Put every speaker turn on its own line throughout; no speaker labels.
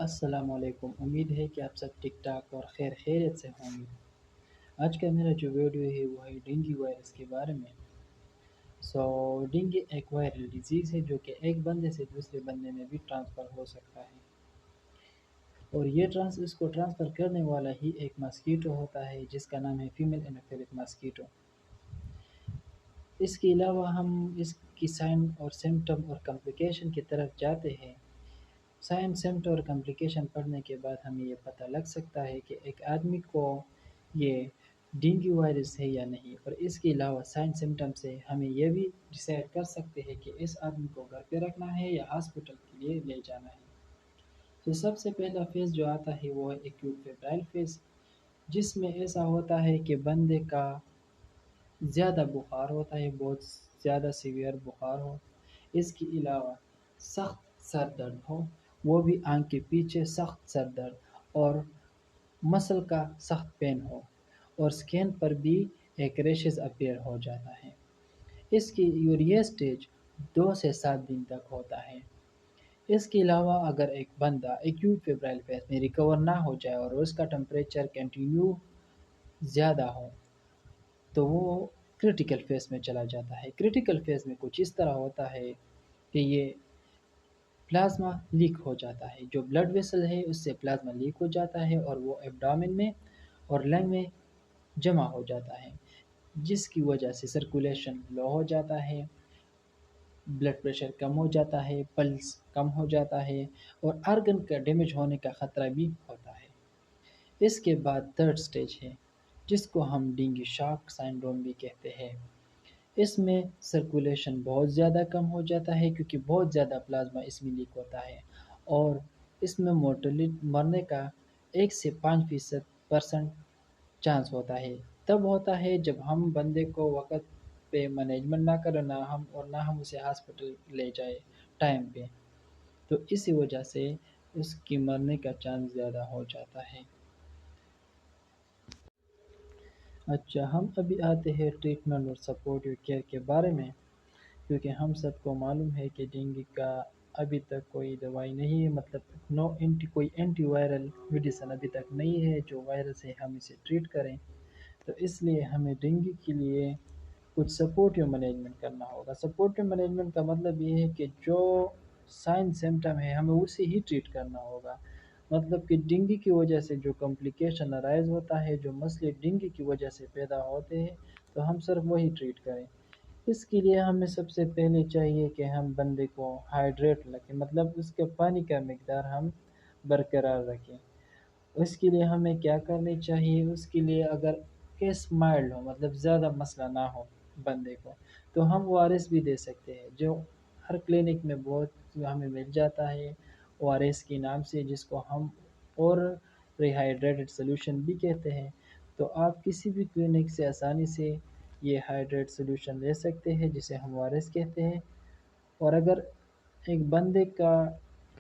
السلام علیکم، امید ہے کہ آپ سب ٹھیک ٹھاک اور خیر خیریت سے ہوں گے۔ آج کا میرا جو ویڈیو ہے وہ ہے ڈینگی وائرس کے بارے میں۔ ڈینگی ایک وائرل ڈیزیز ہے جو کہ ایک بندے سے دوسرے بندے میں بھی ٹرانسفر ہو سکتا ہے، اور اس کو ٹرانسفر کرنے والا ہی ایک ماسکیٹو ہوتا ہے جس کا نام ہے فیمیل اینوفیلک ماسکیٹو۔ اس کے علاوہ ہم اس کی سائن اور سمٹم اور کمپلیکیشن کی طرف جاتے ہیں۔ سائن سمٹم اور کمپلیکیشن پڑھنے کے بعد ہمیں یہ پتہ لگ سکتا ہے کہ ایک آدمی کو یہ ڈینگی وائرس ہے یا نہیں، اور اس کے علاوہ سائن سمٹم سے ہمیں یہ بھی ڈیسائیڈ کر سکتے ہیں کہ اس آدمی کو گھر پہ رکھنا ہے یا ہاسپٹل کے لیے لے جانا ہے۔ تو سب سے پہلا فیز جو آتا ہے وہ ہے ایکیوٹ فیبرائل فیز، جس میں ایسا ہوتا ہے کہ بندے کا زیادہ بخار ہوتا ہے، بہت زیادہ سیویئر بخار ہو، اس کے علاوہ سخت سر درد ہو، وہ بھی آنکھ کے پیچھے سخت سر درد، اور مسل کا سخت پین ہو، اور سکین پر بھی ایک ریشز اپیئر ہو جاتا ہے۔ اس کی یوریا سٹیج 2 سے 7 دن تک ہوتا ہے۔ اس کے علاوہ اگر ایک بندہ ایکیوٹ فیبرائل فیز میں ریکور نہ ہو جائے اور اس کا ٹمپریچر کنٹینیو زیادہ ہو تو وہ کرٹیکل فیز میں چلا جاتا ہے۔ کرٹیکل فیز میں کچھ اس طرح ہوتا ہے کہ یہ پلازما لیک ہو جاتا ہے، جو بلڈ ویسل ہے اس سے پلازما لیک ہو جاتا ہے اور وہ ایبڈومن میں اور لنگ میں جمع ہو جاتا ہے، جس کی وجہ سے سرکولیشن لو ہو جاتا ہے، بلڈ پریشر کم ہو جاتا ہے، پلس کم ہو جاتا ہے، اور آرگن کا ڈیمیج ہونے کا خطرہ بھی ہوتا ہے۔ اس کے بعد تھرڈ سٹیج ہے جس کو ہم ڈینگی شاک سائنڈروم بھی کہتے ہیں۔ اس میں سرکولیشن بہت زیادہ کم ہو جاتا ہے کیونکہ بہت زیادہ پلازما اس میں لیک ہوتا ہے، اور اس میں مرنے کا 1 سے 5% چانس ہوتا ہے۔ تب ہوتا ہے جب ہم بندے کو وقت پہ مینجمنٹ نہ کریں، نہ ہم اسے ہاسپٹل لے جائیں ٹائم پہ، تو اسی وجہ سے اس کی مرنے کا چانس زیادہ ہو جاتا ہے۔ اچھا، ہم ابھی آتے ہیں ٹریٹمنٹ اور سپورٹیو کیئر کے بارے میں، کیونکہ ہم سب کو معلوم ہے کہ ڈینگی کا ابھی تک کوئی دوائی نہیں ہے، مطلب کوئی اینٹی وائرل میڈیسن ابھی تک نہیں ہے جو وائرس ہے ہم اسے ٹریٹ کریں، تو اس لیے ہمیں ڈینگی کے لیے کچھ سپورٹیو مینجمنٹ کرنا ہوگا۔ سپورٹیو مینجمنٹ کا مطلب یہ ہے کہ جو سائن سمٹم ہے ہمیں اسے ہی ٹریٹ کرنا ہوگا، مطلب کہ ڈینگی کی وجہ سے جو کمپلیکیشن ارائز ہوتا ہے، جو مسئلے ڈینگی کی وجہ سے پیدا ہوتے ہیں، تو ہم صرف وہی ٹریٹ کریں۔ اس کے لیے ہمیں سب سے پہلے چاہیے کہ ہم بندے کو ہائیڈریٹ رکھیں، مطلب اس کے پانی کا مقدار ہم برقرار رکھیں۔ اس کے لیے ہمیں کیا کرنی چاہیے؟ اس کے لیے اگر کیس مائلڈ ہو، مطلب زیادہ مسئلہ نہ ہو بندے کو، تو ہم او آر ایس بھی دے سکتے ہیں، جو ہر کلینک میں بہت ہمیں مل جاتا ہے او آر ایس کے نام سے، جس کو ہم اور ریہائیڈریٹڈ سولوشن بھی کہتے ہیں۔ تو آپ کسی بھی کلینک سے آسانی سے یہ ہائیڈریٹ سولوشن لے سکتے ہیں جسے ہم او آر ایس کہتے ہیں۔ اور اگر ایک بندے کا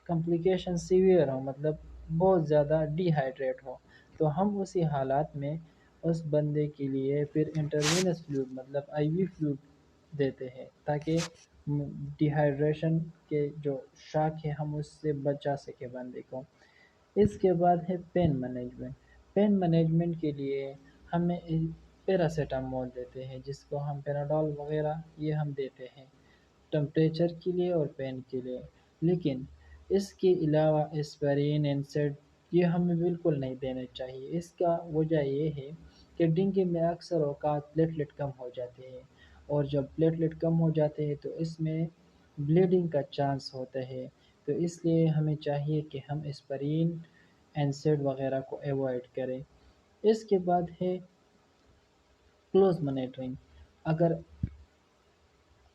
کمپلیکیشن سیویئر ہو، مطلب بہت زیادہ ڈی ہائیڈریٹ ہو، تو ہم اسی حالات میں اس بندے کے لیے پھر انٹروینس فلوئڈ مطلب آئی وی فلوئڈ دیتے ہیں، تاکہ ڈی ہائیڈریشن کے جو شاک ہے ہم اس سے بچا سکیں بندے کو۔ اس کے بعد ہے پین مینجمنٹ۔ پین مینجمنٹ کے لیے ہمیں پیراسیٹامول دیتے ہیں، جس کو ہم پیناڈول وغیرہ یہ ہم دیتے ہیں ٹمپریچر کے لیے اور پین کے لیے، لیکن اس کے علاوہ اسپرین اینسڈ یہ ہمیں بالکل نہیں دینے چاہیے۔ اس کا وجہ یہ ہے کہ ڈینگی میں اکثر اوقات پلیٹلیٹ کم ہو جاتے ہیں، اور جب پلیٹلیٹ کم ہو جاتے ہیں تو اس میں بلیڈنگ کا چانس ہوتا ہے، تو اس لیے ہمیں چاہیے کہ ہم اسپرین اینسڈ وغیرہ کو ایوائڈ کریں۔ اس کے بعد ہے کلوز مانیٹرنگ۔ اگر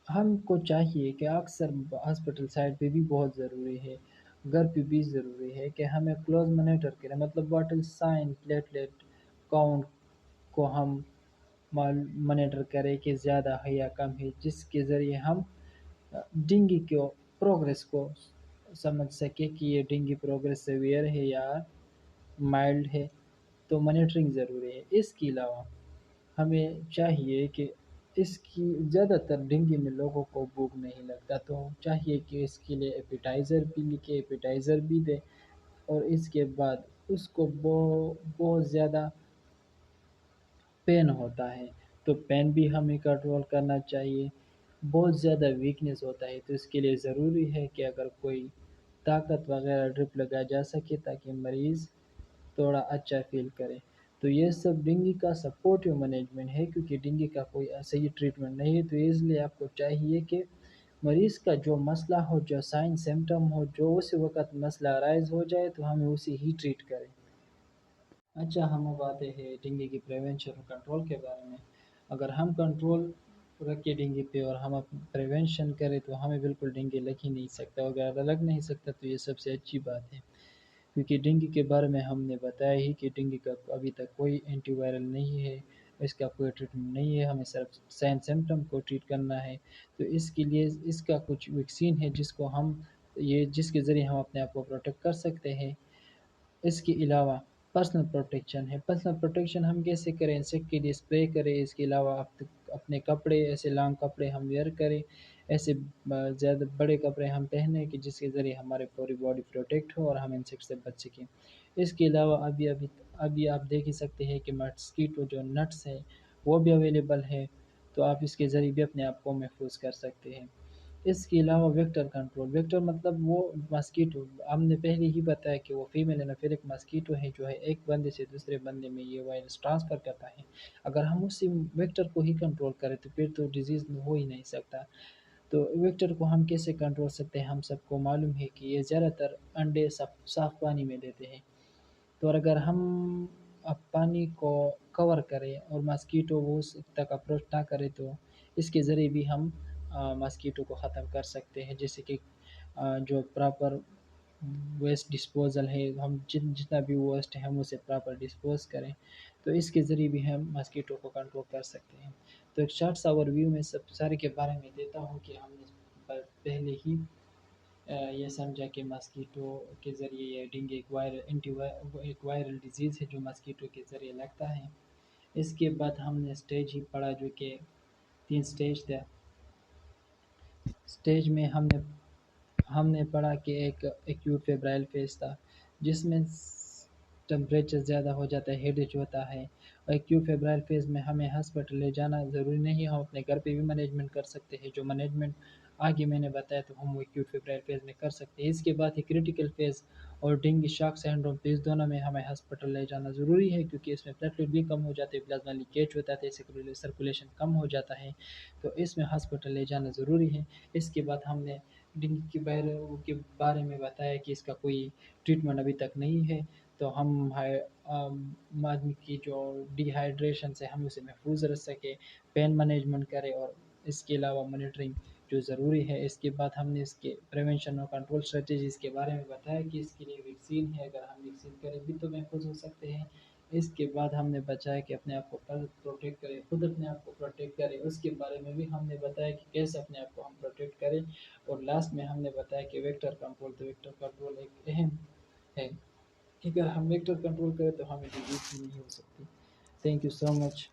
ہم کو چاہیے کہ اکثر ہاسپٹل سائٹ پہ بھی بہت ضروری ہے، گھر پہ بھی ضروری ہے کہ ہمیں کلوز مانیٹر کریں، مطلب واٹل سائن پلیٹلیٹ کاؤنٹ کو ہم مانیٹر کریں کہ زیادہ ہے یا کم ہے، جس کے ذریعے ہم ڈینگی کو پروگریس کو سمجھ سکے کہ یہ ڈینگی پروگریس سیویئر ہے یا مائلڈ ہے، تو مانیٹرنگ ضروری ہے۔ اس کے علاوہ ہمیں چاہیے کہ اس کی زیادہ تر ڈینگی میں لوگوں کو بھوک نہیں لگتا، تو چاہیے کہ اس کے لیے ایپیٹائزر بھی لکھے، ایپیٹائزر بھی دے، اور اس کے بعد اس کو بہت زیادہ پین ہوتا ہے، تو پین بھی ہمیں کنٹرول کرنا چاہیے۔ بہت زیادہ ویکنیس ہوتا ہے تو اس کے لیے ضروری ہے کہ اگر کوئی طاقت وغیرہ ڈرپ لگایا جا سکے تاکہ مریض تھوڑا اچھا فیل کرے۔ تو یہ سب ڈینگی کا سپورٹیو مینجمنٹ ہے، کیونکہ ڈینگی کا کوئی صحیح ٹریٹمنٹ نہیں ہے، تو اس لیے آپ کو چاہیے کہ مریض کا جو مسئلہ ہو، جو سائن سمٹم ہو، جو اس وقت مسئلہ رائز ہو جائے تو ہمیں اسی ہی ٹریٹ کریں۔ اچھا، ہم اب آتے ہیں ڈینگی کی پریونشن اور کنٹرول کے بارے میں۔ اگر ہم کنٹرول رکھے ڈینگی پہ اور ہم پریونشن کریں تو ہمیں بالکل ڈینگی لگ ہی نہیں سکتا، اگر لگ نہیں سکتا تو یہ سب سے اچھی بات ہے، کیونکہ ڈینگی کے بارے میں ہم نے بتایا ہی کہ ڈینگی کا ابھی تک کوئی اینٹی وائرل نہیں ہے، اس کا کوئی ٹریٹمنٹ نہیں ہے، ہمیں صرف سائن سمٹم کو ٹریٹ کرنا ہے۔ تو اس کے لیے اس کا کچھ ویکسین ہے جس کے ذریعے ہم اپنے آپ کو پروٹیکٹ کر سکتے ہیں۔ اس کے علاوہ پرسنل پروٹیکشن ہے۔ پرسنل پروٹیکشن ہم کیسے کریں؟ انسیکٹ کے لیے اسپرے کریں، اس کے علاوہ اپنے کپڑے ایسے لانگ کپڑے ہم ویئر کریں، ایسے زیادہ بڑے کپڑے ہم پہنیں کہ جس کے ذریعے ہمارے پوری باڈی پروٹیکٹ ہو اور ہم انسیکٹ سے بچ سکیں۔ اس کے علاوہ ابھی آپ دیکھ ہی سکتے ہیں کہ مسکیٹو جو نٹس ہے وہ بھی اویلیبل ہے، تو آپ اس کے ذریعے بھی اپنے آپ کو محفوظ کر سکتے ہیں۔ اس کے علاوہ ویکٹر کنٹرول، ویکٹر مطلب وہ ماسکیٹو، ہم نے پہلے ہی بتایا کہ وہ فیمیل انوفیلک ماسکیٹو ہے جو ہے ایک بندے سے دوسرے بندے میں یہ وائرس ٹرانسفر کرتا ہے۔ اگر ہم اسی ویکٹر کو ہی کنٹرول کریں تو پھر تو ڈیزیز ہو ہی نہیں سکتا۔ تو ویکٹر کو ہم کیسے کنٹرول سکتے ہیں؟ ہم سب کو معلوم ہے کہ یہ زیادہ تر انڈے صاف پانی میں دیتے ہیں، تو اگر ہم اب پانی کو کور کریں اور ماسکیٹو وہ اس تک اپروچ نہ کرے تو اس کے ذریعے بھی ہم ماسکیٹو کو ختم کر سکتے ہیں، جیسے کہ جو پراپر ویسٹ ڈسپوزل ہے، ہم جتنا بھی ویسٹ ہے ہم اسے پراپر ڈسپوز کریں، تو اس کے ذریعے بھی ہم ماسکیٹو کو کنٹرول کر سکتے ہیں۔ تو ایک شارٹ سا اوور ویو میں سب سارے کے بارے میں دیتا ہوں کہ ہم نے پہلے ہی یہ سمجھا کہ ماسکیٹو کے ذریعے یہ ڈینگی ایک وائرل ڈیزیز ہے جو ماسکیٹو کے ذریعے لگتا ہے۔ اس کے بعد ہم نے اسٹیج ہی پڑھا جو کہ 3 اسٹیج تھا۔ اسٹیج میں ہم نے پڑھا کہ ایک ایکیوٹ فیبرائل فیز تھا جس میں ٹمپریچر زیادہ ہو جاتا ہے، ہیڈیچ ہوتا ہے، اور ایکیوٹ فیبرائل فیز میں ہمیں ہاسپٹل لے جانا ضروری نہیں، ہم اپنے گھر پہ بھی مینجمنٹ کر سکتے ہیں، جو مینجمنٹ آگے میں نے بتایا تو ہم وہ ایکیوٹ فیبرائل فیز میں کر سکتے ہیں۔ اس کے بعد ہی کریٹیکل فیز اور ڈینگی شاک سینڈروم فیز دونوں میں ہمیں ہاسپٹل لے جانا ضروری ہے، کیونکہ اس میں پلیٹلیٹ بھی کم ہو جاتے ہیں، پلازما لیکیج ہوتا ہے، سرکولیشن کم ہو جاتا ہے، تو اس میں ہاسپٹل لے جانا ضروری ہے۔ اس کے بعد ہم نے ڈینگی کے بارے میں بتایا کہ اس کا کوئی ٹریٹمنٹ ابھی تک نہیں ہے، تو ہم آدمی کی جو ڈی ہائیڈریشن سے ہم اسے محفوظ رکھ سکے، پین مینجمنٹ کرے، اور اس کے علاوہ مانیٹرنگ جو ضروری ہے۔ اس کے بعد ہم نے اس کے پریونشن اور کنٹرول اسٹریٹجیز کے بارے میں بتایا کہ اس کے لیے ویکسین ہے، اگر ہم ویکسین کریں بھی تو محفوظ ہو سکتے ہیں۔ اس کے بعد ہم نے بتایا کہ اپنے آپ کو پروٹیکٹ کرے، خود اپنے آپ کو پروٹیکٹ کرے، اس کے بارے میں بھی ہم نے بتایا کہ کیسے اپنے آپ کو ہم پروٹیکٹ کریں، اور لاسٹ میں ہم نے بتایا کہ ویکٹر کنٹرول، تو ویکٹر کنٹرول ایک اہم ہے، اگر ہم ویکٹر کنٹرول کریں تو ہمیں ڈیزیز بھی نہیں ہو سکتی۔ Thank you so much.